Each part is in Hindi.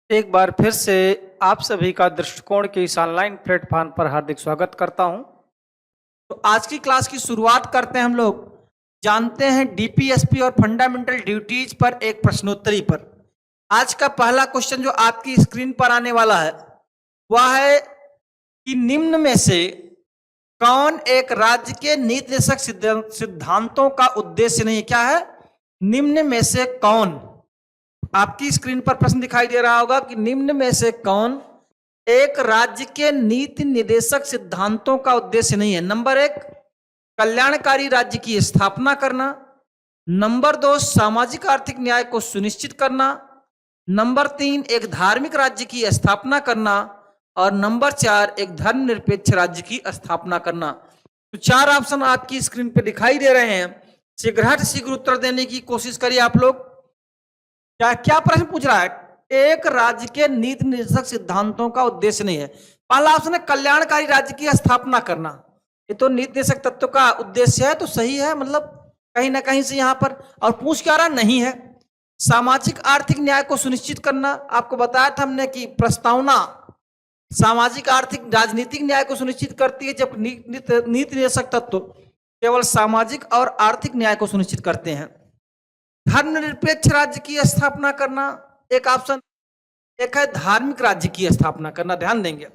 एक बार फिर से आप सभी का दृष्टिकोण के इस ऑनलाइन प्लेटफॉर्म पर हार्दिक स्वागत करता हूं। तो आज की क्लास की शुरुआत करते हैं हम लोग जानते हैं डीपीएसपी और फंडामेंटल ड्यूटीज पर एक प्रश्नोत्तरी पर। आज का पहला क्वेश्चन जो आपकी स्क्रीन पर आने वाला है वह है कि निम्न में से कौन एक राज्य के नीति निर्देशक सिद्धांतों का उद्देश्य नहीं? क्या है? निम्न में से कौन? आपकी स्क्रीन पर प्रश्न दिखाई दे रहा होगा कि निम्न में से कौन एक राज्य के नीति निर्देशक सिद्धांतों का उद्देश्य नहीं है? नंबर 1, कल्याणकारी राज्य की स्थापना करना। नंबर 2, सामाजिक आर्थिक न्याय को सुनिश्चित करना। नंबर 3, एक धार्मिक राज्य की स्थापना करना। और नंबर 4, एक धर्मनिरपेक्ष राज्य की स्थापना करना। तो 4 ऑप्शन आपकी स्क्रीन पर दिखाई दे रहे हैं। शीघ्र उत्तर देने की कोशिश करिए आप लोग। क्या प्रश्न पूछ रहा है? एक राज्य के नीति निर्देशक सिद्धांतों का उद्देश्य नहीं है। पहला ऑप्शन है कल्याणकारी राज्य की स्थापना करना। ये तो नीति निर्देशक तत्व का उद्देश्य है, तो सही है, मतलब कहीं ना कहीं से यहां पर। और पूछ क्या रहा? नहीं है। सामाजिक आर्थिक न्याय को सुनिश्चित करना, आपको बताया था हमने कि प्रस्तावना सामाजिक आर्थिक राजनीतिक न्याय को सुनिश्चित करती है, जब नीति निर्देशक तत्व केवल सामाजिक और आर्थिक न्याय को सुनिश्चित करते हैं। धर्मनिरपेक्ष राज्य की स्थापना करना एक ऑप्शन। एक है धार्मिक राज्य की स्थापना करना। ध्यान देंगे,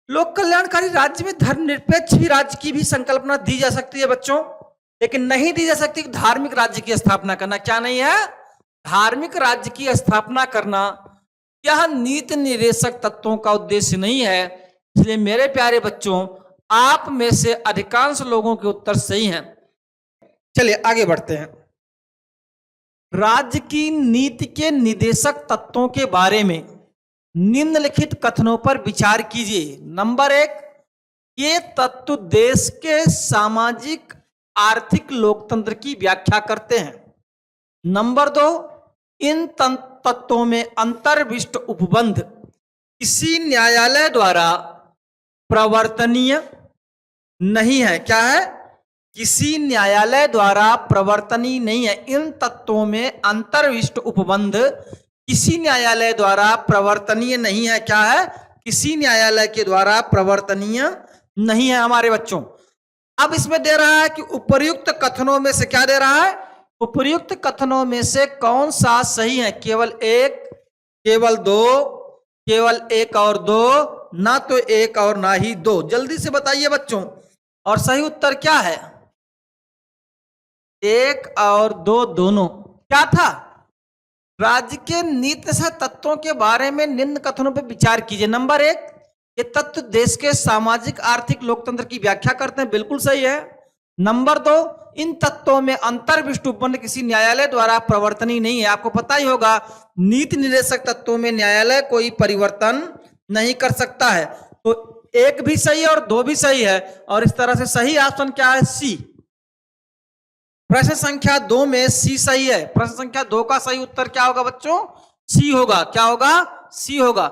लोक कल्याणकारी राज्य में धर्मनिरपेक्ष भी राज्य की भी संकल्पना दी जा सकती है बच्चों, लेकिन नहीं दी जा सकती धार्मिक राज्य की स्थापना करना। क्या नहीं है? धार्मिक राज्य की स्थापना करना यह नीति निर्देशक तत्वों का उद्देश्य नहीं है। इसलिए मेरे प्यारे बच्चों, आप में से अधिकांश लोगों के उत्तर सही हैं। चलिए आगे बढ़ते हैं। राज्य की नीति के निर्देशक तत्वों के बारे में निम्नलिखित कथनों पर विचार कीजिए। नंबर 1, ये तत्व देश के सामाजिक आर्थिक लोकतंत्र की व्याख्या करते हैं। नंबर 2, इन तत्वों में अंतर्विष्ट उपबंध किसी न्यायालय द्वारा प्रवर्तनीय नहीं है। क्या है? किसी न्यायालय द्वारा प्रवर्तनीय नहीं है। इन तत्वों में अंतर्विष्ट उपबंध किसी न्यायालय द्वारा प्रवर्तनीय नहीं है। क्या है? किसी न्यायालय के द्वारा प्रवर्तनीय नहीं है हमारे बच्चों। अब इसमें दे रहा है कि उपर्युक्त कथनों में से क्या दे रहा है? उपर्युक्त कथनों में से कौन सा सही है? केवल 1, केवल 2, केवल 1 और 2, ना तो 1 और ना ही 2। जल्दी से बताइए बच्चों। और सही उत्तर क्या है? 1 और 2 दोनों। क्या था? राज्य के नीति तत्वों के बारे में निम्न कथनों पर विचार कीजिए। नंबर 1, ये तत्व देश के सामाजिक आर्थिक लोकतंत्र की व्याख्या करते हैं। बिल्कुल सही है। नंबर 2, इन तत्वों में अंतर्विष्ट उपबंध किसी न्यायालय द्वारा प्रवर्तनीय नहीं है। आपको पता ही होगा नीति निर्देशक तत्वों में न्यायालय कोई परिवर्तन नहीं कर सकता है। तो 1 भी सही है और 2 भी सही है। और इस तरह से सही ऑप्शन क्या है? सी। प्रश्न संख्या 2 में सी सही है। प्रश्न संख्या 2 का सही उत्तर क्या होगा बच्चों? सी होगा। क्या होगा? सी होगा।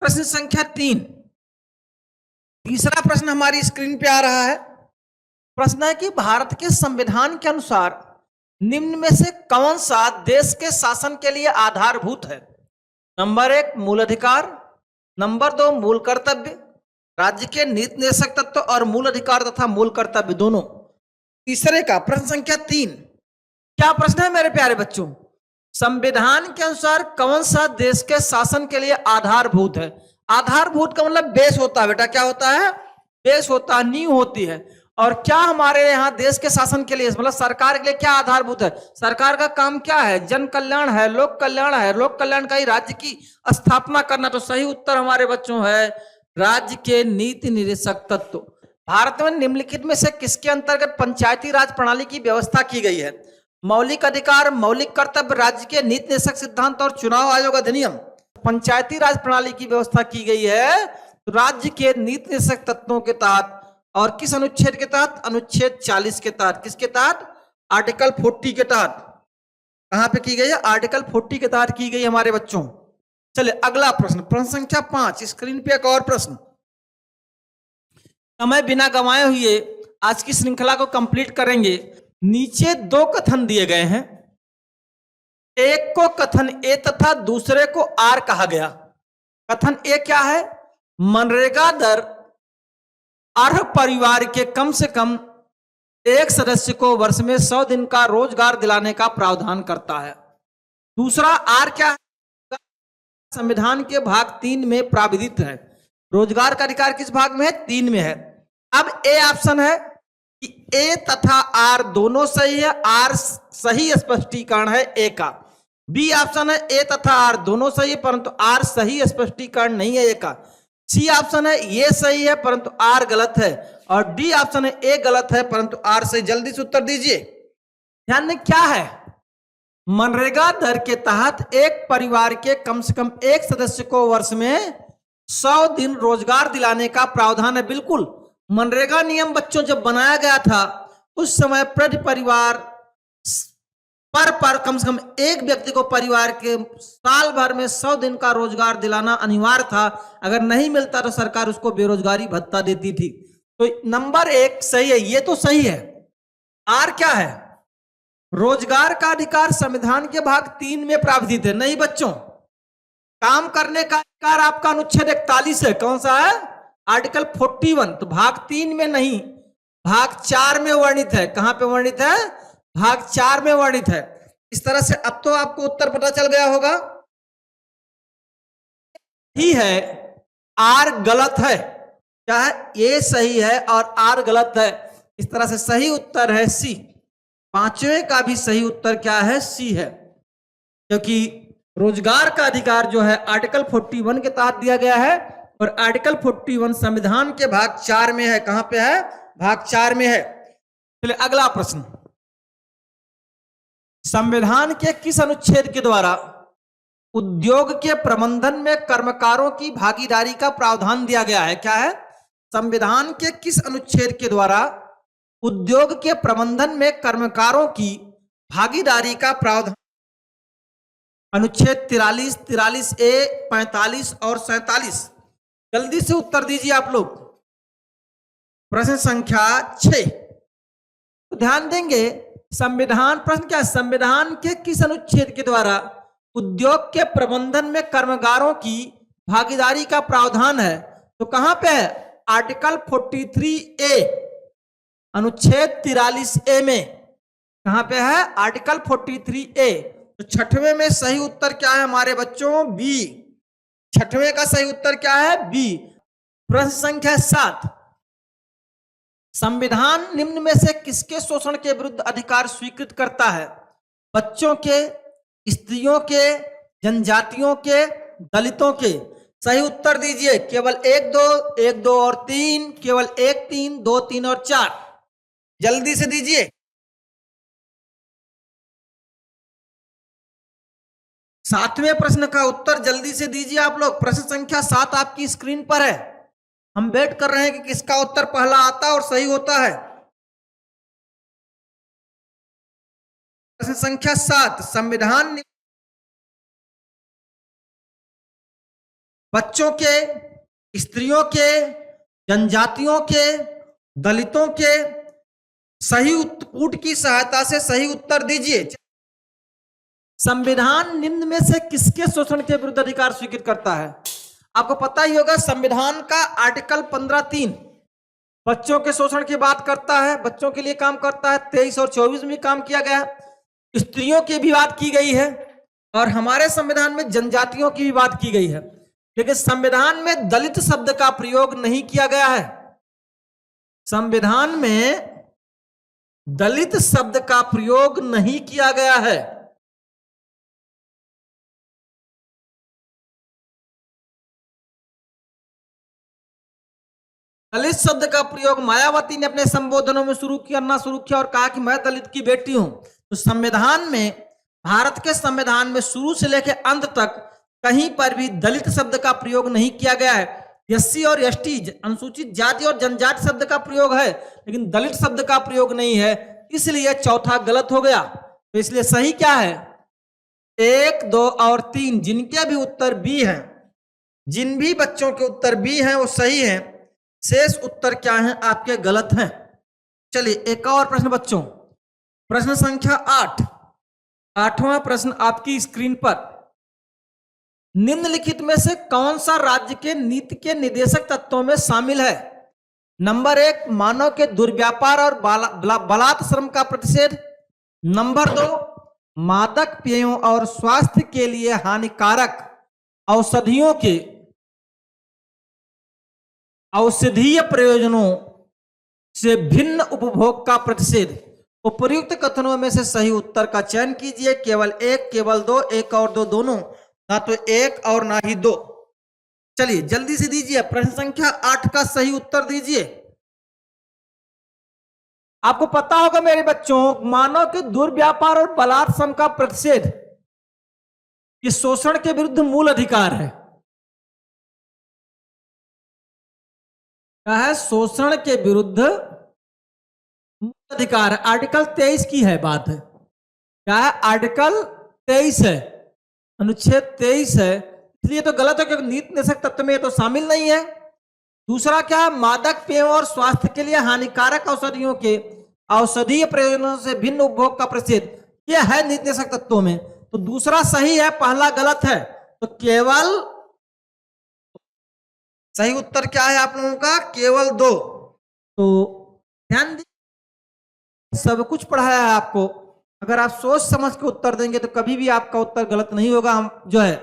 प्रश्न संख्या 3, तीसरा प्रश्न हमारी स्क्रीन पे आ रहा है। प्रश्न है कि भारत के संविधान के अनुसार निम्न में से कौन सा देश के शासन के लिए आधारभूत है? नंबर 1, मूल अधिकार। नंबर 2, मूल कर्तव्य। राज्य के नीति निर्देशक तत्व और मूल अधिकार तथा मूल कर्तव्य दोनों। तीसरे का प्रश्न संख्या 3 क्या प्रश्न है मेरे प्यारे बच्चों? संविधान के अनुसार कौन सा देश के शासन के लिए आधारभूत है? आधारभूत का मतलब बेस होता है बेटा। क्या होता है? बेस होता है, नींव होती है। और क्या हमारे यहाँ देश के शासन के लिए, मतलब सरकार के लिए क्या आधारभूत है? सरकार का काम क्या है? जन कल्याण है, लोक कल्याण है, लोक कल्याणकारी राज्य की स्थापना करना। तो सही उत्तर हमारे बच्चों है राज्य के नीति निर्देशक तत्व। भारत में निम्नलिखित में से किसके अंतर्गत पंचायती राज प्रणाली की व्यवस्था की गई है? मौलिक अधिकार, मौलिक कर्तव्य, राज्य के नीति निर्देशक सिद्धांत और चुनाव आयोग अधिनियम। पंचायती राज प्रणाली की व्यवस्था की गई है तो राज्य के नीति निर्देशक तत्वों के तहत। और किस अनुच्छेद के तहत? अनुच्छेद 40 के तहत। किसके तहत? आर्टिकल 40 के तहत। कहां पे की गई है? आर्टिकल 40 के तहत की गई हमारे बच्चों। चलिए अगला प्रश्न, प्रश्न संख्या 5। स्क्रीन पे एक और प्रश्न। समय बिना गंवाए हुए आज की श्रृंखला को कंप्लीट करेंगे। नीचे 2 कथन दिए गए हैं। एक को कथन ए तथा दूसरे को आर कहा गया। कथन ए क्या है? मनरेगा दर अर्ह परिवार के कम से कम एक सदस्य को वर्ष में 100 दिन का रोजगार दिलाने का प्रावधान करता है। दूसरा आर क्या है? संविधान के भाग 3 में प्राविधित है। रोजगार का अधिकार किस भाग में है? 3 में है। अब ए ऑप्शन है कि ए तथा आर दोनों सही है, आर सही स्पष्टीकरण है ए का। बी ऑप्शन है ए तथा आर दोनों सही है परंतु आर सही स्पष्टीकरण नहीं है ए का। सी ऑप्शन है ये सही है परंतु आर गलत है, और डी ऑप्शन है ए गलत है परंतु आर सही। जल्दी से उत्तर दीजिए। ध्यान में क्या है? मनरेगा दर के तहत एक परिवार के कम से कम एक सदस्य को वर्ष में 100 दिन रोजगार दिलाने का प्रावधान है। बिल्कुल, मनरेगा नियम बच्चों जब बनाया गया था उस समय प्रति परिवार पर कम से कम एक व्यक्ति को परिवार के साल भर में 100 दिन का रोजगार दिलाना अनिवार्य था। अगर नहीं मिलता तो सरकार उसको बेरोजगारी भत्ता देती थी। तो नंबर 1 सही है, ये तो सही है। आर क्या है? रोजगार का अधिकार संविधान के भाग 3 में प्रावधानित है। नहीं बच्चों, काम करने का अधिकार आपका अनुच्छेद 41 है। कौन सा है? आर्टिकल 41। तो भाग 3 में नहीं, भाग 4 में वर्णित है। कहां पे वर्णित है? भाग 4 में वर्णित है। इस तरह से अब तो आपको उत्तर पता चल गया होगा। ही है, आर गलत है। क्या है? ए सही है और आर गलत है। इस तरह से सही उत्तर है सी। पांचवें का भी सही उत्तर क्या है? सी है, क्योंकि रोजगार का अधिकार जो है आर्टिकल 41 के तहत दिया गया है और आर्टिकल 41 संविधान के भाग 4 में है। कहां पे है? भाग 4 में है। चलिए अगला प्रश्न। संविधान के किस अनुच्छेद के द्वारा उद्योग के प्रबंधन में कर्मकारों की भागीदारी का प्रावधान दिया गया है? क्या है? संविधान के किस अनुच्छेद के द्वारा उद्योग के प्रबंधन में कर्मकारों की भागीदारी का प्रावधान? अनुच्छेद 43, 43A, 45 और 47। जल्दी से उत्तर दीजिए आप लोग। प्रश्न संख्या 6। तो ध्यान देंगे, संविधान प्रश्न क्या है? संविधान के किस अनुच्छेद के द्वारा उद्योग के प्रबंधन में कर्मकारों की भागीदारी का प्रावधान है? तो कहां पे है? आर्टिकल 43A, अनुच्छेद 43A में। कहां पे है? Article 43A। तो 6वें में सही उत्तर क्या है हमारे बच्चों? बी। 6वें का सही उत्तर क्या है? बी। प्रश्न संख्या 7। संविधान निम्न में से किसके शोषण के विरुद्ध अधिकार स्वीकृत करता है? बच्चों के, स्त्रियों के, जनजातियों के, दलितों के। सही उत्तर दीजिए। केवल 1 2, 1 2 और 3, केवल 1 3, 2 3 और 4। जल्दी से दीजिए। 7वें प्रश्न का उत्तर जल्दी से दीजिए आप लोग। प्रश्न संख्या 7 आपकी स्क्रीन पर है। हम वेट कर रहे हैं कि किसका उत्तर पहला आता और सही होता है। प्रश्न संख्या 7। संविधान बच्चों के, स्त्रियों के, जनजातियों के, दलितों के सही उत्तर की सहायता से सही उत्तर दीजिए। संविधान निम्न में से किसके शोषण के विरुद्ध अधिकार स्वीकृत करता है? आपको पता ही होगा, संविधान का आर्टिकल 15(3) बच्चों के शोषण की बात करता है, बच्चों के लिए काम करता है। 23 और 24 में काम किया गया है। स्त्रियों की भी बात की गई है और हमारे संविधान में जनजातियों की भी बात की गई है, लेकिन संविधान में दलित शब्द का प्रयोग नहीं किया गया है। संविधान में दलित शब्द का प्रयोग नहीं किया गया है। दलित शब्द का प्रयोग मायावती ने अपने संबोधनों में शुरू किया और कहा कि मैं दलित की बेटी हूं। तो संविधान में, भारत के संविधान में शुरू से लेकर अंत तक कहीं पर भी दलित शब्द का प्रयोग नहीं किया गया है। एससी और एसटी, अनुसूचित जाति और जनजाति शब्द का प्रयोग है, लेकिन दलित शब्द का प्रयोग नहीं है, इसलिए चौथा गलत हो गया। तो इसलिए सही क्या है? 1 2 और 3, जिनके भी उत्तर बी हैं, जिन भी बच्चों के उत्तर बी हैं वो सही हैं। शेष उत्तर क्या हैं? आपके गलत हैं। चलिए एक और प्रश्न बच्चों, प्रश्न संख्या 8। 8वां प्रश्न आपकी स्क्रीन पर, निम्नलिखित में से कौन सा राज्य के नीति के निर्देशक तत्वों में शामिल है? नंबर 1, मानव के दुर्व्यापार और बलात् श्रम का प्रतिषेध। नंबर 2, मादक पेयों और स्वास्थ्य के लिए हानिकारक औषधियों के औषधीय प्रयोजनों से भिन्न उपभोग का प्रतिषेध। उपर्युक्त कथनों में से सही उत्तर का चयन कीजिए। केवल एक, केवल दो, एक और दो, दोनों, ना तो एक और ना ही दो। चलिए जल्दी से दीजिए, प्रश्न संख्या 8 का सही उत्तर दीजिए। आपको पता होगा मेरे बच्चों, मानव के दुर्व्यापार और बलात् श्रम का प्रतिषेध ये शोषण के विरुद्ध मूल अधिकार है। क्या है? शोषण के विरुद्ध मूल अधिकार है। आर्टिकल 23 की है बात है। क्या है? आर्टिकल 23 है, अनुच्छेद 23 है, इसलिए तो गलत है क्योंकि नीति निर्देशक तत्व में तो शामिल नहीं है। दूसरा क्या है? मादक पेयों और स्वास्थ्य के लिए हानिकारक औषधियों के औषधीय प्रयोजनों से भिन्न उपभोग का प्रतिषेध, यह है नीति निर्देशक तत्वों में। तो दूसरा सही है, पहला गलत है। तो केवल सही उत्तर क्या है आप लोगों का? केवल 2। तो ध्यान दीजिए, सब कुछ पढ़ाया है आपको। अगर आप सोच समझ के उत्तर देंगे तो कभी भी आपका उत्तर गलत नहीं होगा। हम जो है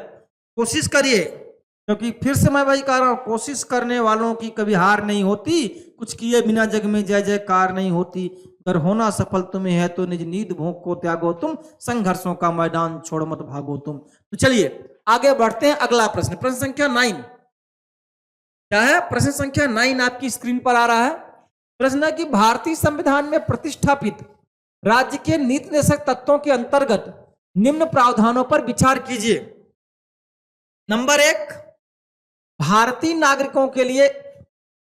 कोशिश करिए, क्योंकि फिर से मैं वही कह रहा हूं, कोशिश करने वालों की कभी हार नहीं होती। कुछ किए बिना जग में जय जयकार नहीं होती। अगर होना सफल तुम्हें है तो निज नींद भोग को त्यागो तुम, संघर्षों का मैदान छोड़ मत भागो तुम। तो चलिए आगे बढ़ते हैं। अगला प्रश्न, प्रश्न संख्या 9। क्या है? प्रश्न संख्या 9 आपकी स्क्रीन पर आ रहा है। प्रश्न है कि भारतीय संविधान में प्रतिष्ठापित राज्य के नीति निर्देशक तत्वों के अंतर्गत निम्न प्रावधानों पर विचार कीजिए। नंबर 1, भारतीय नागरिकों के लिए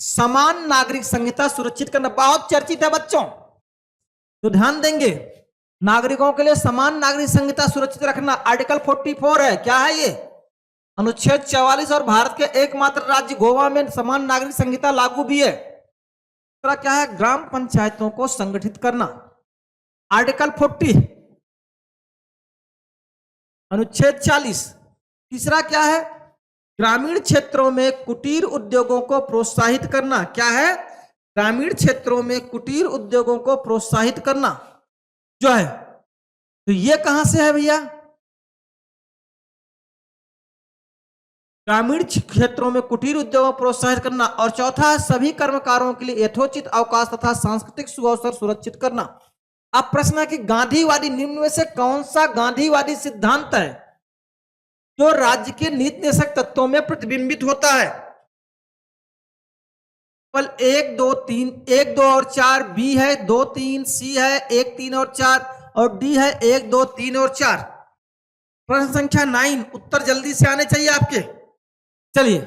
समान नागरिक संहिता सुरक्षित करना। बहुत चर्चित है बच्चों, तो ध्यान देंगे। नागरिकों के लिए समान नागरिक संहिता सुरक्षित रखना आर्टिकल 44 है। क्या है ये? अनुच्छेद 44। और भारत के एकमात्र राज्य गोवा में समान नागरिक संहिता लागू भी है। दूसरा क्या है? ग्राम पंचायतों को संगठित करना, आर्टिकल 40, अनुच्छेद 40। तीसरा क्या है? ग्रामीण क्षेत्रों में कुटीर उद्योगों को प्रोत्साहित करना। क्या है? ग्रामीण क्षेत्रों में कुटीर उद्योगों को प्रोत्साहित करना जो है, तो ये कहां से है भैया? ग्रामीण क्षेत्रों में कुटीर उद्योगों को प्रोत्साहित करना। और चौथा है सभी कर्मकारों के लिए यथोचित अवकाश तथा सांस्कृतिक सुअवसर सुरक्षित करना। अब प्रश्न है कि गांधीवादी निम्न में से कौन सा गांधीवादी सिद्धांत है जो राज्य के नीति निर्देशक तत्वों में प्रतिबिंबित होता है? केवल 1, 2, 3, 1, 2 और 4, बी है 2, 3, सी है 1, 3 और 4, और डी है 1, 2, 3 और 4। प्रश्न संख्या 9, उत्तर जल्दी से आने चाहिए आपके। चलिए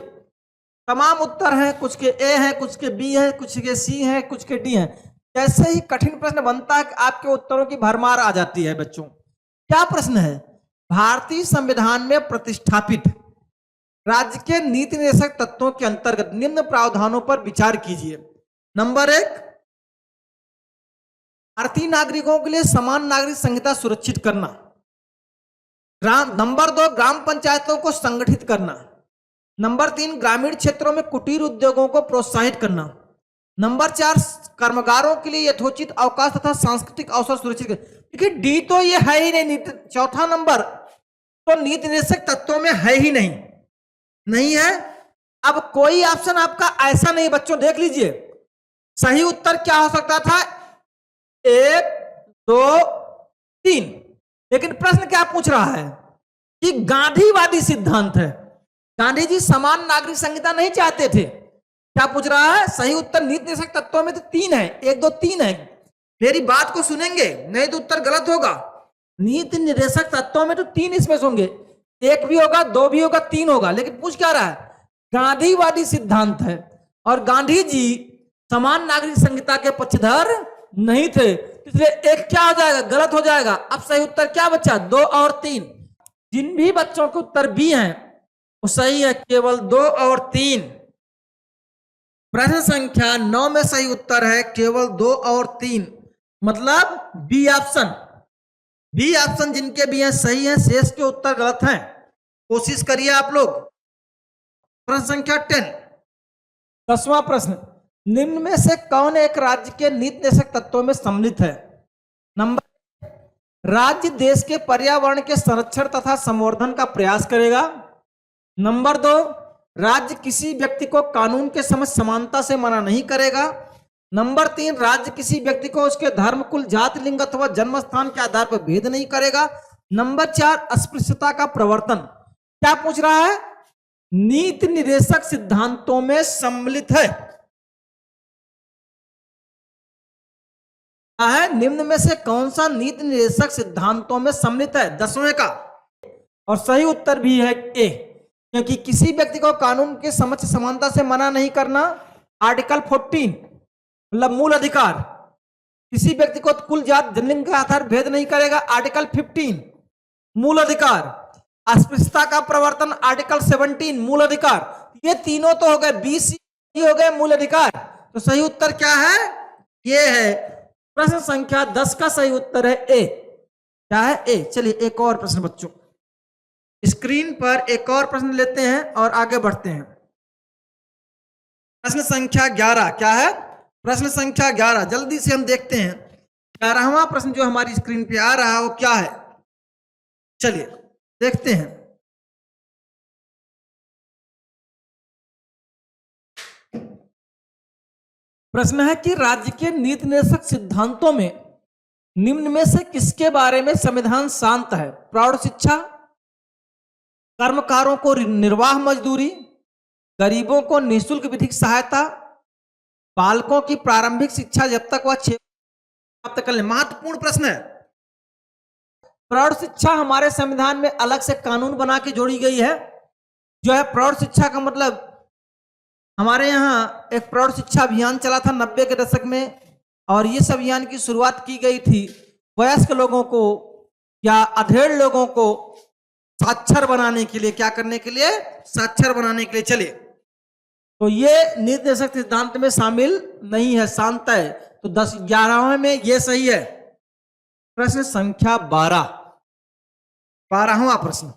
तमाम उत्तर हैं, कुछ के ए हैं, कुछ के बी हैं, कुछ के सी हैं, कुछ के डी हैं। जैसे ही कठिन प्रश्न बनता है आपके उत्तरों की भरमार आ जाती है बच्चों। क्या प्रश्न है? भारतीय संविधान में प्रतिष्ठापित राज्य के नीति निर्देशक तत्वों के अंतर्गत निम्न प्रावधानों पर विचार कीजिए। नंबर 1, भारतीय नागरिकों के लिए समान नागरिक संहिता सुरक्षित करना। नंबर 2, ग्राम पंचायतों को संगठित करना। नंबर 3, ग्रामीण क्षेत्रों में कुटीर उद्योगों को प्रोत्साहित करना। नंबर 4, कर्मकारों के लिए यथोचित अवकाश तथा सांस्कृतिक अवसर सुरक्षित करना। देखिए डी तो ये है ही नहीं। चौथा नंबर तो नीति निर्देशक तत्वों में है ही नहीं है। अब कोई ऑप्शन आपका ऐसा नहीं बच्चों, देख लीजिए सही उत्तर क्या हो सकता था? 1, 2, 3। लेकिन प्रश्न क्या पूछ रहा है कि गांधीवादी सिद्धांत है। गांधी जी समान नागरिक संहिता नहीं चाहते थे। क्या पूछ रहा है? सही उत्तर नीति निर्देशक तत्वों में तो 3 है, 1, 2, 3 है। मेरी बात को सुनेंगे नहीं तो उत्तर गलत होगा। नीति निर्देशक तत्वों में तो 3 इसमें होंगे, 1 भी होगा, 2 भी होगा, 3 होगा। लेकिन पूछ क्या रहा है? गांधीवादी सिद्धांत है और गांधी जी समान नागरिक संहिता के पक्षधर नहीं थे, इसलिए 1 क्या हो जाएगा? गलत हो जाएगा। अब सही उत्तर क्या बचा? 2 और 3। जिन भी बच्चों के उत्तर बी हैं वो सही है, केवल 2 और 3। प्रश्न संख्या 9 में सही उत्तर है केवल 2 और 3, मतलब बी ऑप्शन। बी ऑप्शन जिनके भी हैं सही है, शेष के उत्तर गलत हैं। कोशिश करिए आप लोग। प्रश्न संख्या 10, 10वां प्रश्न, निम्न में से कौन एक राज्य के नीति निर्देशक तत्वों में सम्मिलित है? नंबर, राज्य देश के पर्यावरण के संरक्षण तथा संवर्धन का प्रयास करेगा। नंबर 2, राज्य किसी व्यक्ति को कानून के समक्ष समानता से मना नहीं करेगा। नंबर 3, राज्य किसी व्यक्ति को उसके धर्म, कुल, जाति, लिंग अथवा जन्म स्थान के आधार पर भेद नहीं करेगा। नंबर 4, अस्पृश्यता का प्रवर्तन। क्या पूछ रहा है? नीति निर्देशक सिद्धांतों में सम्मिलित है। क्या है? निम्न में से कौन सा नीति निर्देशक सिद्धांतों में सम्मिलित है? 10वें का। और सही उत्तर भी है ए, क्योंकि किसी व्यक्ति को कानून के समक्ष समानता से मना नहीं करना, आर्टिकल 14 मतलब मूल अधिकार। किसी व्यक्ति को कुल, जात, जनलिंग के आधार भेद नहीं करेगा, आर्टिकल 15 मूल अधिकार। अस्पृश्यता का प्रवर्तन, आर्टिकल 17 मूल अधिकार। ये तीनों तो हो गए, 20 हो गए मूल अधिकार। तो सही उत्तर क्या है? ये है। प्रश्न संख्या 10 का सही उत्तर है ए। क्या है? ए। चलिए एक और प्रश्न बच्चों, स्क्रीन पर एक और प्रश्न लेते हैं और आगे बढ़ते हैं। प्रश्न संख्या 11। क्या है? प्रश्न संख्या 11। जल्दी से हम देखते हैं 11वां प्रश्न जो हमारी स्क्रीन पे आ रहा है वो क्या है। चलिए देखते हैं। प्रश्न है कि राज्य के नीति निर्देशक सिद्धांतों में निम्न में से किसके बारे में संविधान शांत है? प्रौढ़ शिक्षा, कर्मकारों को निर्वाह मजदूरी, गरीबों को निःशुल्क विधिक सहायता, बालकों की प्रारंभिक शिक्षा जब तक वह 6 प्राप्त कर ले। महत्वपूर्ण प्रश्न है। प्रौढ़ शिक्षा हमारे संविधान में अलग से कानून बना के जोड़ी गई है। जो है प्रौढ़ शिक्षा का मतलब, हमारे यहाँ एक प्रौढ़ शिक्षा अभियान चला था 90 के दशक में, और इस अभियान की शुरुआत की गई थी वयस्क लोगों को या अधेड़ लोगों को साक्षर बनाने के लिए। क्या करने के लिए? साक्षर बनाने के लिए। चलिए, तो ये नीति निर्देशक सिद्धांत में शामिल नहीं है, शांत है। तो 11वें में ये सही है। प्रश्न संख्या 12वां प्रश्न,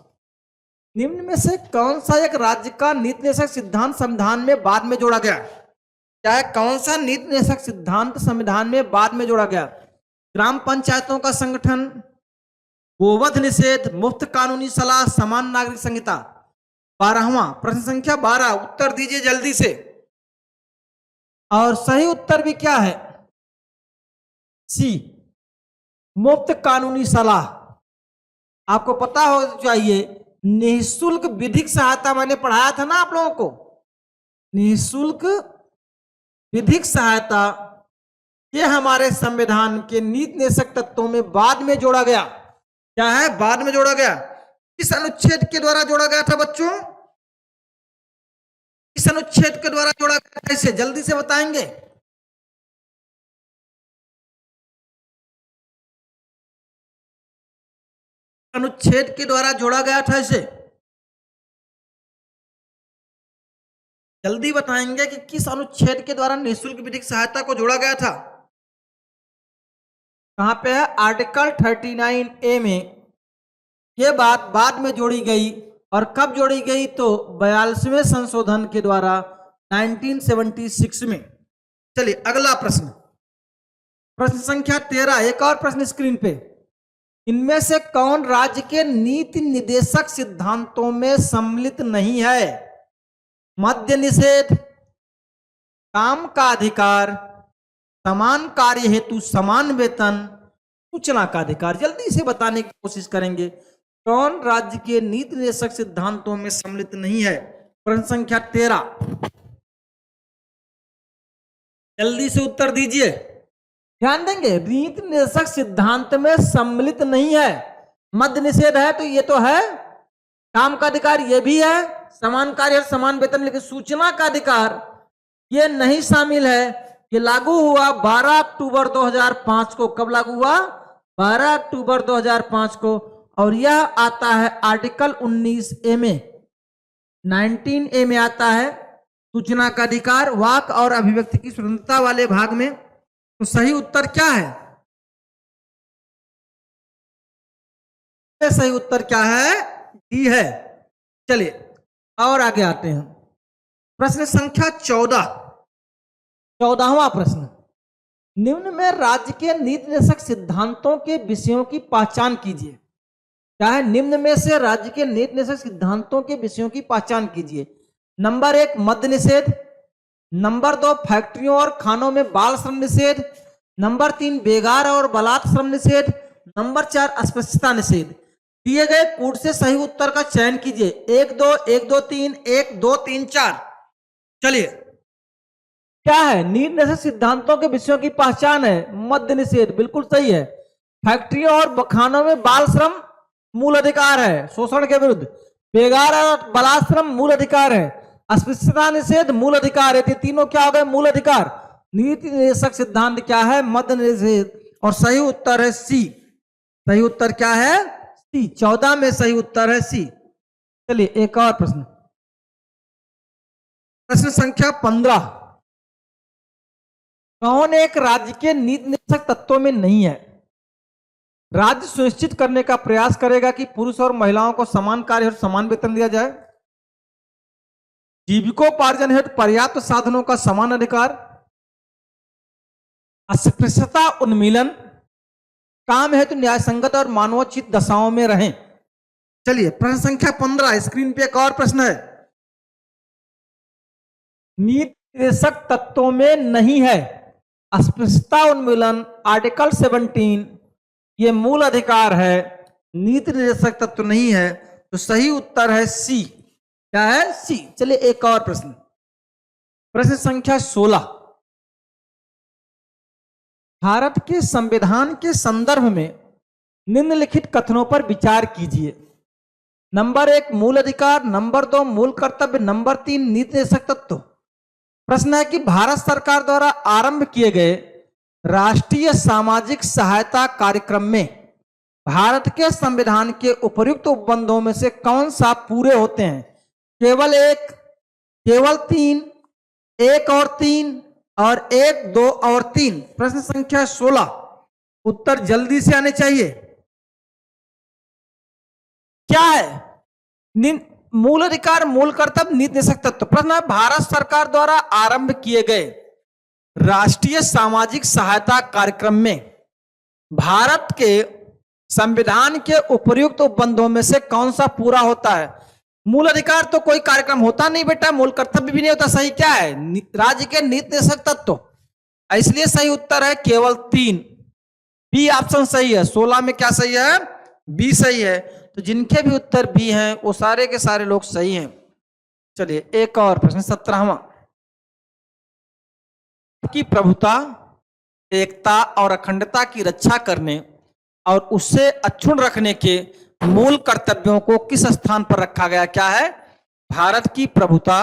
निम्न में से कौन सा एक राज्य का नीति निर्देशक सिद्धांत संविधान में बाद में जोड़ा गया? क्या है? कौन सा नीति निर्देशक सिद्धांत संविधान में बाद में जोड़ा गया? ग्राम पंचायतों का संगठन, गोवध निषेध, मुफ्त कानूनी सलाह, समान नागरिक संहिता। 12वां प्रश्न संख्या 12। उत्तर दीजिए जल्दी से। और सही उत्तर भी क्या है? सी, मुफ्त कानूनी सलाह। आपको पता हो चाहिए, निःशुल्क विधिक सहायता मैंने पढ़ाया था ना आप लोगों को। निःशुल्क विधिक सहायता ये हमारे संविधान के नीति निर्देशक तत्वों में बाद में जोड़ा गया। क्या है? बाद में जोड़ा गया। किस अनुच्छेद के द्वारा जोड़ा गया था बच्चों? किस अनुच्छेद के द्वारा जोड़ा गया था? इसे जल्दी से बताएंगे। अनुच्छेद के द्वारा जोड़ा गया था इसे, जल्दी बताएंगे कि किस अनुच्छेद के द्वारा निःशुल्क विधिक सहायता को जोड़ा गया था। कहां पे है? आर्टिकल 39A में ये बात बाद में जोड़ी गई। और कब जोड़ी गई? तो 42वें संशोधन के द्वारा 1976 में। चलिए अगला प्रश्न, प्रश्न संख्या 13। एक और प्रश्न स्क्रीन पे, इनमें से कौन राज्य के नीति निर्देशक सिद्धांतों में सम्मिलित नहीं है? मद्य निषेध, काम का अधिकार, समान कार्य हेतु समान वेतन, सूचना का अधिकार। जल्दी से बताने की कोशिश करेंगे कौन राज्य के नीति निर्देशक सिद्धांतों में सम्मिलित नहीं है। प्रश्न संख्या 13, जल्दी से उत्तर दीजिए। ध्यान देंगे, नीति निर्देशक सिद्धांत में सम्मिलित नहीं है। मद्य निषेध है तो ये तो है, काम का अधिकार ये भी है, समान कार्य समान वेतन, लेकिन सूचना का अधिकार ये नहीं शामिल है। ये लागू हुआ 12 अक्टूबर 2005 को। कब लागू हुआ? 12 अक्टूबर 2005 को। और यह आता है आर्टिकल 19A में, 19A में आता है सूचना का अधिकार, वाक और अभिव्यक्ति की स्वतंत्रता वाले भाग में। तो सही उत्तर क्या है? सही उत्तर क्या है? डी है। चलिए और आगे आते हैं। प्रश्न संख्या 14, 14वां प्रश्न। निम्न में राज्य के नीति निर्देशक सिद्धांतों के विषयों की पहचान कीजिए। क्या है? निम्न में से राज्य के नीति निर्देशक सिद्धांतों के विषयों की पहचान कीजिए। नंबर 1 मद्य निषेध, नंबर 2 फैक्ट्रियों और खानों में बाल श्रम निषेध, नंबर 3 बेगार और बलात् श्रम निषेध, नंबर 4 अस्पृश्यता निषेध। दिए गए कूट से सही उत्तर का चयन कीजिए। 1 2 1 2 3 1 2 3 4। चलिए क्या है? नीति निर्देशक सिद्धांतों के विषयों की पहचान है मद्य निषेध, बिल्कुल सही है। फैक्ट्रियों और खानों में बाल श्रम मूल अधिकार है, शोषण के विरुद्ध। बेगार और बलात् श्रम मूल अधिकार है। अस्पृश्यता निषेध मूल अधिकार है। तीनों क्या हो गए? मूल अधिकार। नीति निर्देशक सिद्धांत क्या है? मद्य निषेध। और सही उत्तर है सी। सही उत्तर क्या है? सी। 14 में सही उत्तर है सी। चलिए एक और प्रश्न। प्रश्न संख्या 15। कौन एक राज्य के नीति निर्देशक तत्वों में नहीं है? राज्य सुनिश्चित करने का प्रयास करेगा कि पुरुष और महिलाओं को समान कार्य और समान वेतन दिया जाए। जीविकोपार्जन हेतु पर्याप्त साधनों का समान अधिकार। अस्पृश्यता उन्मूलन। काम हेतु न्याय संगत और मानवोचित दशाओं में रहें। चलिए प्रश्न संख्या 15 स्क्रीन पे एक और प्रश्न है। नीति निर्देशक तत्वों में नहीं है अस्पृश्यता उन्मूलन, आर्टिकल 17 ये मूल अधिकार है, नीति निर्देशक तत्व नहीं है, तो सही उत्तर है सी। क्या है? सी। चलिए एक और प्रश्न। प्रश्न संख्या 16। भारत के संविधान के संदर्भ में निम्नलिखित कथनों पर विचार कीजिए। नंबर 1 मूल अधिकार, नंबर 2 मूल कर्तव्य, नंबर 3 नीति निर्देशक तत्व। प्रश्न है कि भारत सरकार द्वारा आरंभ किए गए राष्ट्रीय सामाजिक सहायता कार्यक्रम में भारत के संविधान के उपर्युक्त उपबंधों में से कौन सा पूरे होते हैं? केवल 1, केवल 3, 1 और 3 और 1 2 और 3। प्रश्न संख्या 16। उत्तर जल्दी से आने चाहिए। क्या है? मूल अधिकार, मूल कर्तव्य, नीति निर्देशक तत्व। प्रश्न है भारत सरकार द्वारा आरंभ किए गए राष्ट्रीय सामाजिक सहायता कार्यक्रम में भारत के संविधान के उपर्युक्त उपबंधों में से कौन सा पूरा होता है? मूल अधिकार तो कोई कार्यक्रम होता नहीं बेटा, मूल कर्तव्य भी नहीं होता। सही क्या है? राज्य के नीति निर्देशक तत्व। इसलिए सही उत्तर है केवल 3, बी ऑप्शन सही है। 16 में क्या सही है? बी सही है। तो जिनके भी उत्तर बी हैं वो सारे के सारे लोग सही हैं। चलिए एक और प्रश्न 17वां। की प्रभुता, एकता और अखंडता की रक्षा करने और उससे अक्षुण्ण रखने के मूल कर्तव्यों को किस स्थान पर रखा गया? क्या है? भारत की प्रभुता,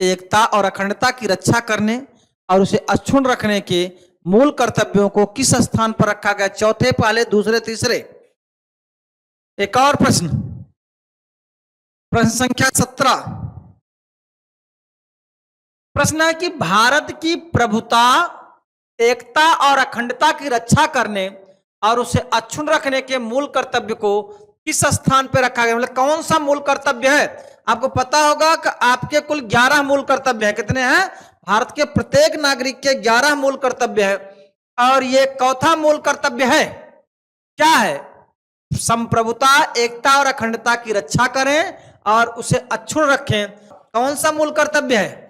एकता और अखंडता की रक्षा करने और उसे अक्षुण्ण रखने के मूल कर्तव्यों को किस स्थान पर रखा गया? चौथे, पहले, दूसरे, तीसरे। एक और प्रश्न। प्रश्न संख्या 17। प्रश्न है कि भारत की प्रभुता, एकता और अखंडता की रक्षा करने और उसे अक्षुण्ण रखने के मूल कर्तव्य को किस स्थान पर रखा गया? मतलब कौन सा मूल कर्तव्य है? आपको पता होगा कि आपके कुल 11 मूल कर्तव्य है। कितने हैं? भारत के प्रत्येक नागरिक के 11 मूल कर्तव्य है और ये चौथा मूल कर्तव्य है। क्या है? संप्रभुता, एकता और अखंडता की रक्षा करें और उसे अक्षुण्ण रखें। कौन सा मूल कर्तव्य है?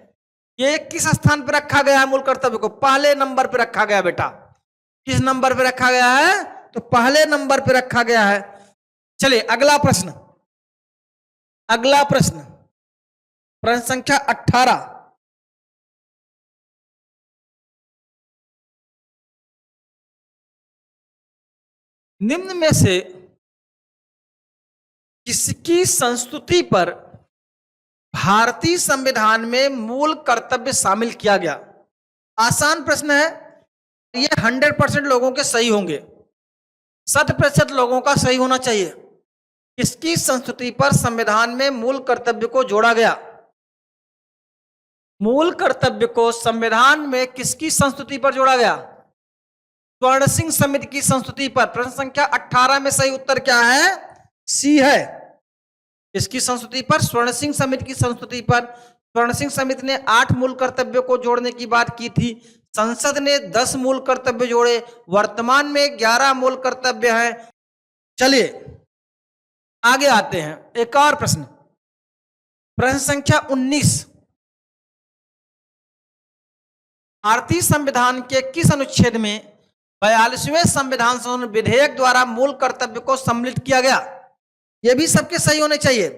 ये किस स्थान पर रखा गया है? मूल कर्तव्य को पहले नंबर पर रखा गया बेटा। किस नंबर पर रखा गया है? तो पहले नंबर पर रखा गया है। चलिए अगला प्रश्न। अगला प्रश्न, प्रश्न संख्या 18। निम्न में से किसकी संस्तुति पर भारतीय संविधान में मूल कर्तव्य शामिल किया गया? आसान प्रश्न है ये। 100% लोगों के सही होंगे, 100% लोगों का सही होना चाहिए। किसकी संस्तुति पर संविधान में मूल कर्तव्य को जोड़ा गया? मूल कर्तव्य को संविधान में किसकी संस्तुति पर जोड़ा गया? स्वर्ण सिंह समिति की संस्तुति पर। प्रश्न संख्या 18 में सही उत्तर क्या है? सी है। इसकी संस्तुति पर, स्वर्ण सिंह समिति की संस्तुति पर स्वर्ण सिंह समिति ने 8 मूल कर्तव्यों को जोड़ने की बात की थी। संसद ने 10 मूल कर्तव्य जोड़े। वर्तमान में 11 मूल कर्तव्य हैं। चलिए आगे आते हैं। एक और प्रश्न, प्रश्न संख्या 19। भारतीय संविधान के किस अनुच्छेद में 42वें संविधान संशोधन विधेयक द्वारा मूल कर्तव्य को सम्मिलित किया गया? यह भी सबके सही होने चाहिए।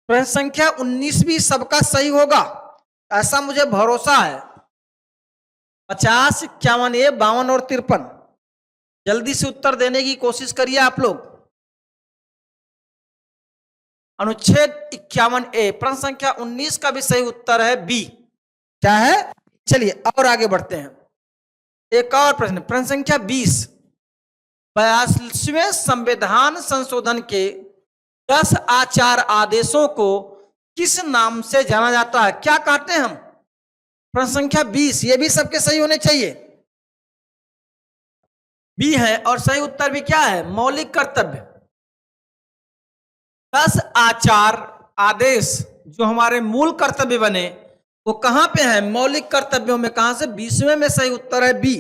प्रश्न संख्या 19 भी सबका सही होगा, ऐसा मुझे भरोसा है। 50, 51A, 52 और 53। जल्दी से उत्तर देने की कोशिश करिए आप लोग। अनुच्छेद 51A, प्रश्न संख्या 19 का भी सही उत्तर है बी। क्या है? चलिए और आगे बढ़ते हैं। एक और प्रश्न, प्रश्न संख्या 20। 42वें संविधान संशोधन के 10 आचार आदेशों को किस नाम से जाना जाता है? क्या कहते हैं हम? प्रश्न संख्या 20, ये भी सबके सही होने चाहिए। बी है और सही उत्तर भी क्या है? मौलिक कर्तव्य। 10 आचार आदेश जो हमारे मूल कर्तव्य बने वो कहां पे है? मौलिक कर्तव्यों में। कहां से? 20वें में। सही उत्तर है बी।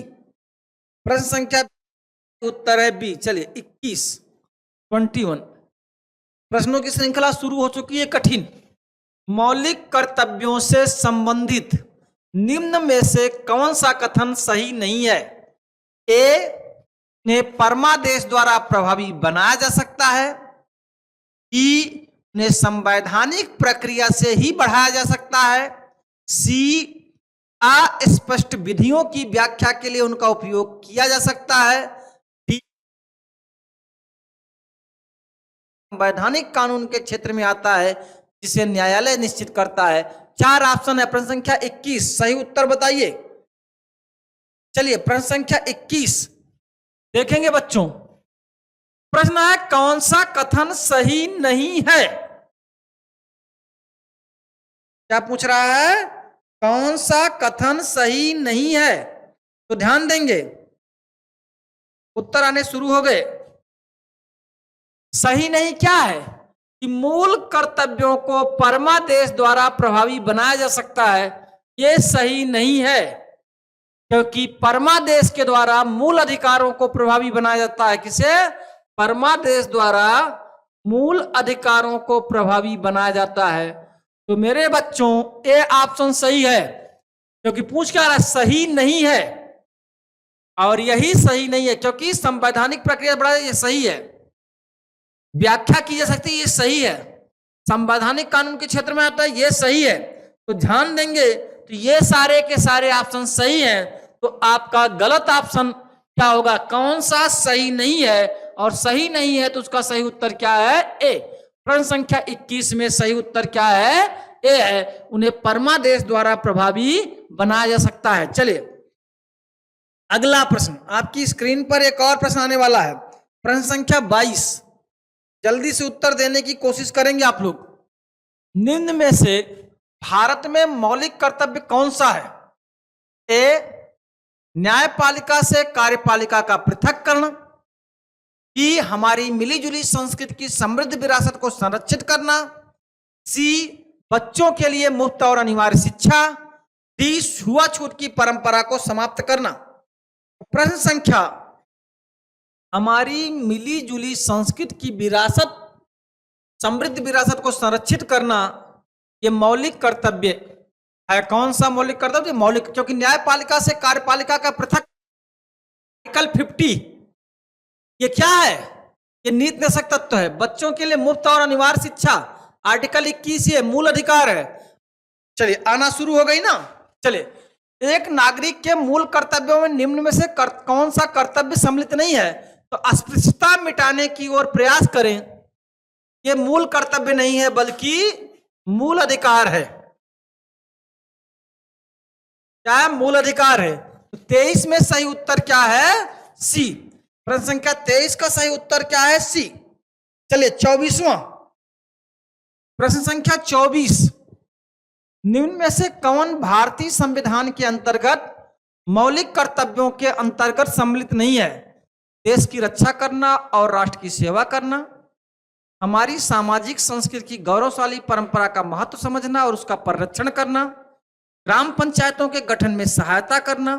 प्रश्न संख्या उत्तर है बी। चलिए 21 प्रश्नों की श्रृंखला शुरू हो चुकी है कठिन। मौलिक कर्तव्यों से संबंधित निम्न में से कौन सा कथन सही नहीं है? ए ने परमादेश द्वारा प्रभावी बनाया जा सकता है। बी ने संवैधानिक प्रक्रिया से ही बढ़ाया जा सकता है। सी अस्पष्ट विधियों की व्याख्या के लिए उनका उपयोग किया जा सकता है। डी संवैधानिक कानून के क्षेत्र में आता है जिसे न्यायालय निश्चित करता है। 4 ऑप्शन है। प्रश्न संख्या 21 सही उत्तर बताइए। चलिए प्रश्न संख्या 21 देखेंगे बच्चों। प्रश्न है कौन सा कथन सही नहीं है? क्या पूछ रहा है? कौन सा कथन सही नहीं है? तो ध्यान देंगे, उत्तर आने शुरू हो गए। सही नहीं क्या है? कि मूल कर्तव्यों को परमादेश द्वारा प्रभावी बनाया जा सकता है, यह सही नहीं है। क्योंकि परमादेश के द्वारा मूल अधिकारों को प्रभावी बनाया जाता है। किसे? परमादेश द्वारा मूल अधिकारों को प्रभावी बनाया जाता है। तो मेरे बच्चों ए ऑप्शन सही है, क्योंकि पूछ क्या रहा है? सही नहीं है, और यही सही नहीं है क्योंकि संवैधानिक प्रक्रिया बड़ा, ये सही है। व्याख्या की जा सकती है, ये सही है। संवैधानिक कानून के क्षेत्र में आता है, ये सही है। तो ध्यान देंगे तो ये सारे के सारे ऑप्शन सही हैं। तो आपका गलत ऑप्शन क्या होगा? कौन सा सही नहीं है? और सही नहीं है तो उसका सही उत्तर क्या है? ए। प्रश्न संख्या 21 में सही उत्तर क्या है? ए है। उन्हें परमादेश द्वारा प्रभावी बनाया जा सकता है। चलिए अगला प्रश्न, आपकी स्क्रीन पर एक और प्रश्न आने वाला है। प्रश्न संख्या 22, जल्दी से उत्तर देने की कोशिश करेंगे आप लोग। निम्न में से भारत में मौलिक कर्तव्य कौन सा है? ए न्यायपालिका से कार्यपालिका का पृथक्करण। बी हमारी मिलीजुली संस्कृति की समृद्ध विरासत को संरक्षित करना। सी बच्चों के लिए मुफ्त और अनिवार्य शिक्षा। डी छुआछूत की परंपरा को समाप्त करना। प्रश्न संख्या, हमारी मिलीजुली संस्कृति की विरासत, समृद्ध विरासत को संरक्षित करना, यह मौलिक कर्तव्य है। कौन सा मौलिक कर्तव्य? मौलिक, क्योंकि न्यायपालिका से कार्यपालिका का पृथक। आर्टिकल 50 ये क्या है? ये नीति निषेध तत्व है। बच्चों के लिए मुफ्त और अनिवार्य शिक्षा, आर्टिकल 21 ये मूल अधिकार है। चलिए आना शुरू हो गई ना। चलिए, एक नागरिक के मूल कर्तव्यों में निम्न में से कौन सा कर्तव्य सम्मिलित नहीं है? तो अस्पृश्यता मिटाने की ओर प्रयास करें, ये मूल कर्तव्य नहीं है बल्कि मूल अधिकार है। क्या है? मूल अधिकार है। तो 23 में सही उत्तर क्या है? सी। प्रश्न संख्या 23 का सही उत्तर क्या है? सी। चलिए 24वां प्रश्न संख्या 24, निम्न में से कौन भारतीय संविधान के अंतर्गत मौलिक कर्तव्यों के अंतर्गत सम्मिलित नहीं है? देश की रक्षा करना और राष्ट्र की सेवा करना, हमारी सामाजिक संस्कृति की गौरवशाली परंपरा का महत्व समझना और उसका परिरक्षण करना, ग्राम पंचायतों के गठन में सहायता करना,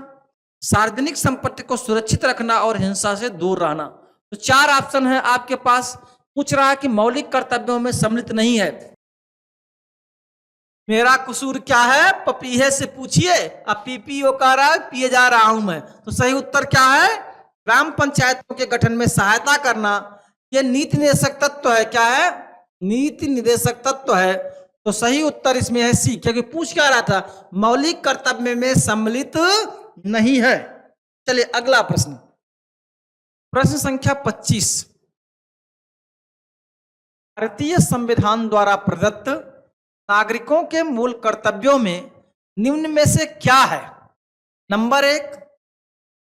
सार्वजनिक संपत्ति को सुरक्षित रखना और हिंसा से दूर रहना। तो 4 ऑप्शन है आपके पास। पूछ रहा है कि मौलिक कर्तव्यों में सम्मिलित नहीं है। मेरा कसूर क्या है, पपीहे से पूछिए। अब पीपीओ कह रहा है, पिए जा रहा हूं मैं। तो सही उत्तर क्या है? ग्राम पंचायतों के गठन में सहायता करना। यह नीति निर्देशक तत्व है। क्या है? नीति निर्देशक तत्व है। तो सही उत्तर इसमें है सी, क्योंकि पूछ क्या रहा था, मौलिक कर्तव्य में सम्मिलित नहीं है। चलिए अगला प्रश्न, प्रश्न संख्या 25। भारतीय संविधान द्वारा प्रदत्त नागरिकों के मूल कर्तव्यों में निम्न में से क्या है? नंबर 1,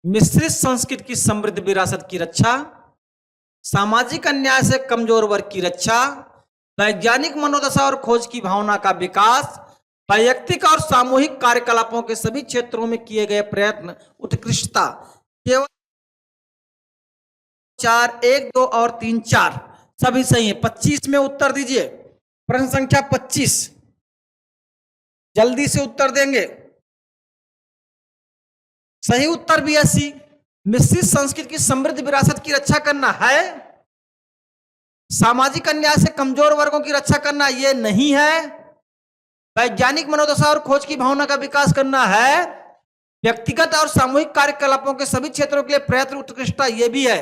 मिश्रित संस्कृति की समृद्ध विरासत की रक्षा, सामाजिक अन्याय से कमजोर वर्ग की रक्षा, वैज्ञानिक मनोदशा और खोज की भावना का विकास, वैयक्तिक और सामूहिक कार्यकलापों के सभी क्षेत्रों में किए गए प्रयत्न उत्कृष्टता। केवल 4, 1, 2 और 3, 4 सभी सही है। 25 में उत्तर दीजिए। प्रश्न संख्या 25, जल्दी से उत्तर देंगे। सही उत्तर भी है सी, मिश्रित संस्कृति की समृद्ध विरासत की रक्षा करना है। सामाजिक अन्याय से कमजोर वर्गों की रक्षा करना ये नहीं है। वैज्ञानिक मनोदशा और खोज की भावना का विकास करना है। व्यक्तिगत और सामूहिक कार्यकलापों के सभी क्षेत्रों के लिए प्रयत्न उत्कृष्टता ये भी है।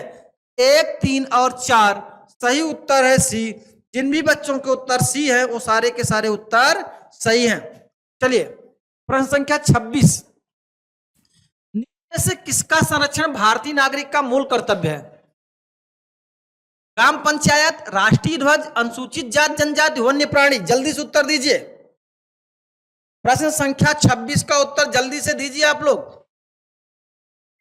1, 3 और 4 सही उत्तर है सी। जिन भी बच्चों के उत्तर सी है वो सारे के सारे उत्तर सही हैं। चलिए प्रश्न संख्या 26, निम्न से किसका संरक्षण भारतीय नागरिक का मूल कर्तव्य है? ग्राम पंचायत, राष्ट्रीय ध्वज, अनुसूचित जाति जनजाति, वन्य प्राणी। जल्दी से उत्तर दीजिए। प्रश्न संख्या 26 का उत्तर जल्दी से दीजिए आप लोग।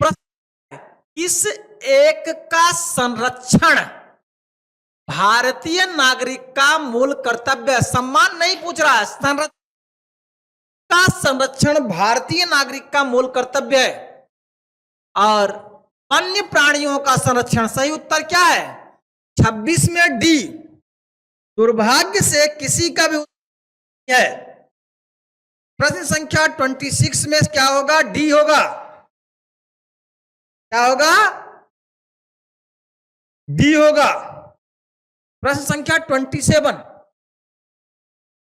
प्रश्न, किस एक का संरक्षण भारतीय नागरिक का मूल कर्तव्य है? सम्मान नहीं पूछ रहा है, संरक्षण भारतीय नागरिक का मूल कर्तव्य है। और अन्य प्राणियों का संरक्षण, सही उत्तर क्या है? 26 में डी। दुर्भाग्य से किसी का भी उत्तर है। प्रश्न संख्या 26 में क्या होगा? डी होगा। क्या होगा? डी होगा। प्रश्न संख्या 27,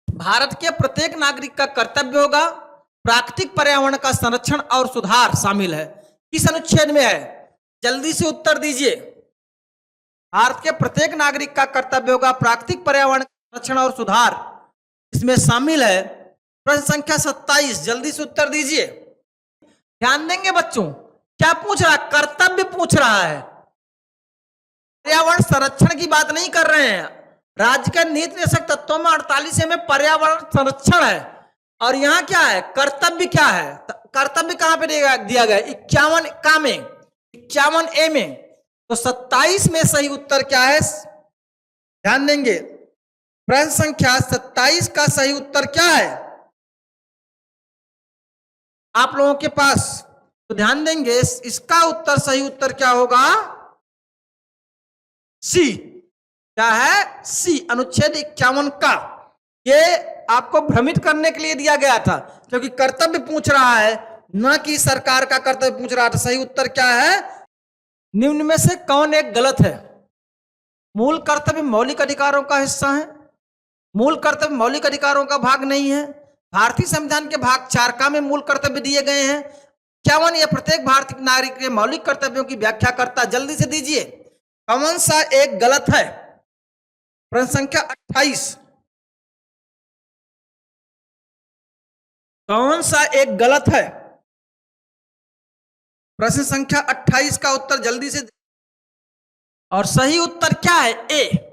भारत के प्रत्येक नागरिक का कर्तव्य होगा प्राकृतिक पर्यावरण का संरक्षण और सुधार शामिल है। किस अनुच्छेद में है? जल्दी से उत्तर दीजिए। भारत के प्रत्येक नागरिक का कर्तव्य होगा प्राकृतिक पर्यावरण का संरक्षण और सुधार, इसमें शामिल है। प्रश्न संख्या 27, जल्दी से उत्तर दीजिए। ध्यान देंगे बच्चों, क्या पूछ रहा है? कर्तव्य पूछ रहा है, पर्यावरण संरक्षण की बात नहीं कर रहे हैं। राज्य के नीति निर्देशक तत्वों में 48 में पर्यावरण संरक्षण है, और यहां क्या है? कर्तव्य क्या है? कर्तव्य कहां पे दिया गया? 51 का में, 51 ए में। तो 27 में सही उत्तर क्या है? ध्यान देंगे। प्रश्न संख्या 27 का सही उत्तर क्या है आप लोगों के पास? तो ध्यान देंगे, इसका उत्तर, सही उत्तर क्या होगा? सी। क्या है? सी, अनुच्छेद 51 का। ये आपको भ्रमित करने के लिए दिया गया था, क्योंकि कर्तव्य पूछ रहा है, न कि सरकार का कर्तव्य पूछ रहा था। सही उत्तर क्या है? निम्न में से कौन एक गलत है? मूल कर्तव्य मौलिक अधिकारों का हिस्सा है। मूल कर्तव्य मौलिक अधिकारों का भाग नहीं है। भारतीय संविधान के भाग 4 का में मूल कर्तव्य दिए गए हैं। 51 ये प्रत्येक भारतीय नागरिक के मौलिक कर्तव्यों की व्याख्या करता। जल्दी से दीजिए, कौन सा एक गलत है? प्रश्न संख्या 28, कौन सा एक गलत है? प्रश्न संख्या 28 का उत्तर जल्दी से। और सही उत्तर क्या है? ए,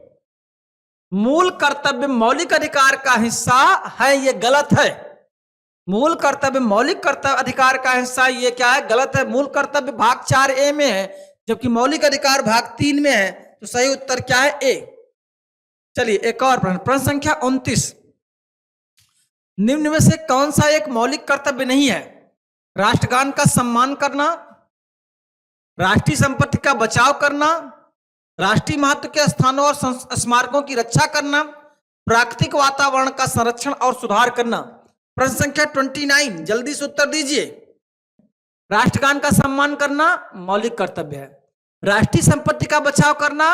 मूल कर्तव्य मौलिक अधिकार का हिस्सा है, ये गलत है। मूल कर्तव्य मौलिक कर्तव्य अधिकार का हिस्सा, ये क्या है? गलत है। मूल कर्तव्य भाग 4 ए में है, जबकि मौलिक अधिकार भाग 3 में है। तो सही उत्तर क्या है? ए। चलिए एक और प्रश्न, प्रश्न संख्या 29, निम्न में से कौन सा एक मौलिक कर्तव्य नहीं है? राष्ट्रगान का सम्मान करना, राष्ट्रीय संपत्ति का बचाव करना, राष्ट्रीय महत्व के स्थानों और स्मारकों की रक्षा करना, प्राकृतिक वातावरण का संरक्षण और सुधार करना। प्रश्न संख्या 29, जल्दी से उत्तर दीजिए। राष्ट्रगान का सम्मान करना मौलिक कर्तव्य है। राष्ट्रीय संपत्ति का बचाव करना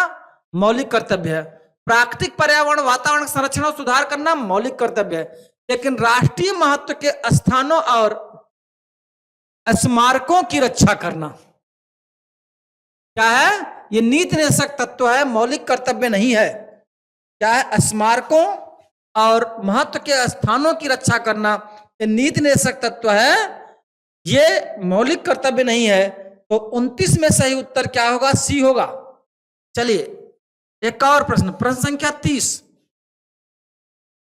मौलिक कर्तव्य है। प्राकृतिक पर्यावरण वातावरण संरक्षण और सुधार करना मौलिक कर्तव्य है। लेकिन राष्ट्रीय महत्व के स्थानों और स्मारकों की रक्षा करना क्या है? ये नीति निर्देशक तत्व है, मौलिक कर्तव्य नहीं है। क्या है? स्मारकों और महत्व के स्थानों की रक्षा करना ये नीति निर्देशक तत्व है, ये मौलिक कर्तव्य नहीं है। तो 29 में सही उत्तर क्या होगा? सी होगा। चलिए एक और प्रश्न, प्रश्न संख्या 30,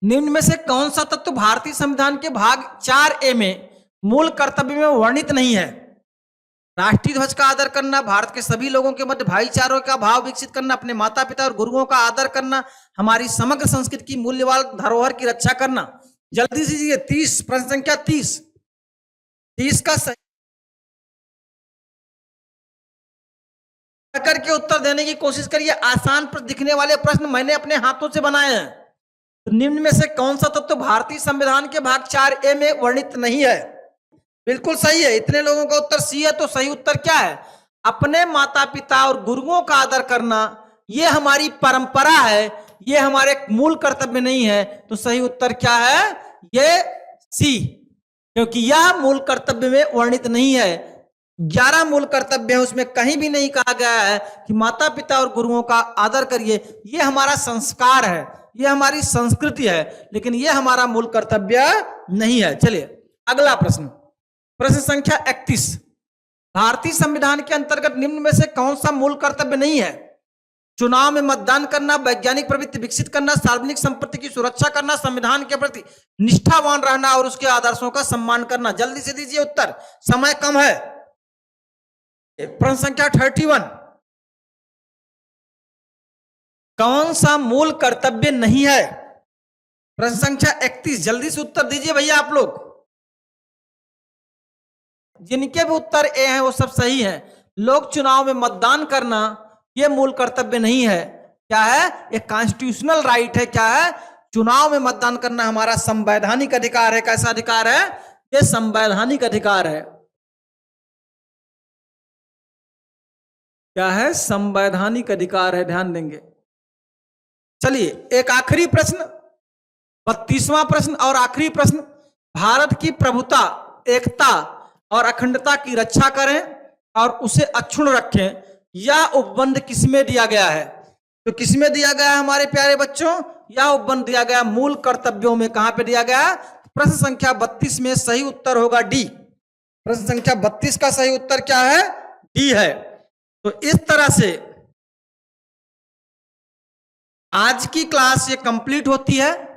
निम्न में से कौन सा तत्व भारतीय संविधान के भाग 4A में मूल कर्तव्य में वर्णित नहीं है? राष्ट्रीय ध्वज का आदर करना, भारत के सभी लोगों के मध्य भाईचारे का भाव विकसित करना, अपने माता पिता और गुरुओं का आदर करना, हमारी समग्र संस्कृति की मूल्यवान धरोहर की रक्षा करना। जल्दी से दीजिए 30, प्रश्न संख्या 30 का सही करके उत्तर देने की कोशिश करिए। आसान पर दिखने वाले प्रश्न मैंने अपने हाथों से बनाए हैं। तो निम्न में से कौन सा तत्व भारतीय संविधान के भाग 4A में वर्णित नहीं है? बिल्कुल सही है। इतने लोगों का उत्तर सी है। तो सही उत्तर क्या है? अपने माता पिता और गुरुओं का आदर करना, ये हमारी परंपरा है, ये हमारे मूल कर्तव्य नहीं है। तो सही उत्तर क्या है? ये सी, क्योंकि यह मूल कर्तव्य में वर्णित नहीं है। 11 मूल कर्तव्य है, उसमें कहीं भी नहीं कहा गया है कि माता पिता और गुरुओं का आदर करिए। ये हमारा संस्कार है, ये हमारी संस्कृति है, लेकिन ये हमारा मूल कर्तव्य नहीं है। चलिए अगला प्रश्न, प्रश्न संख्या 31, भारतीय संविधान के अंतर्गत निम्न में से कौन सा मूल कर्तव्य नहीं है? चुनाव में मतदान करना, वैज्ञानिक प्रवृत्ति विकसित करना, सार्वजनिक संपत्ति की सुरक्षा करना, संविधान के प्रति निष्ठावान रहना और उसके आदर्शों का सम्मान करना। जल्दी से दीजिए उत्तर, समय कम है। प्रश्न संख्या 31, कौन सा मूल कर्तव्य नहीं है? प्रश्न संख्या 31, जल्दी से उत्तर दीजिए भैया आप लोग। जिनके भी उत्तर ए हैं वो सब सही है। लोक चुनाव में मतदान करना ये मूल कर्तव्य नहीं है। क्या है? ये कॉन्स्टिट्यूशनल राइट है। क्या है? चुनाव में मतदान करना हमारा संवैधानिक अधिकार है। कैसा अधिकार है? ये संवैधानिक अधिकार है। क्या है? संवैधानिक अधिकार है, ध्यान देंगे। चलिए एक आखिरी प्रश्न, 32वां प्रश्न और आखिरी प्रश्न, भारत की प्रभुता, एकता और अखंडता की रक्षा करें और उसे अक्षुण्ण रखें, यह उपबंध किसमें दिया गया है? तो किसमें दिया गया है हमारे प्यारे बच्चों? यह उपबंध दिया गया मूल कर्तव्यों में। कहां पे दिया गया? प्रश्न संख्या 32 में सही उत्तर होगा डी। प्रश्न संख्या 32 का सही उत्तर क्या है? डी है। तो इस तरह से आज की क्लास ये कंप्लीट होती है।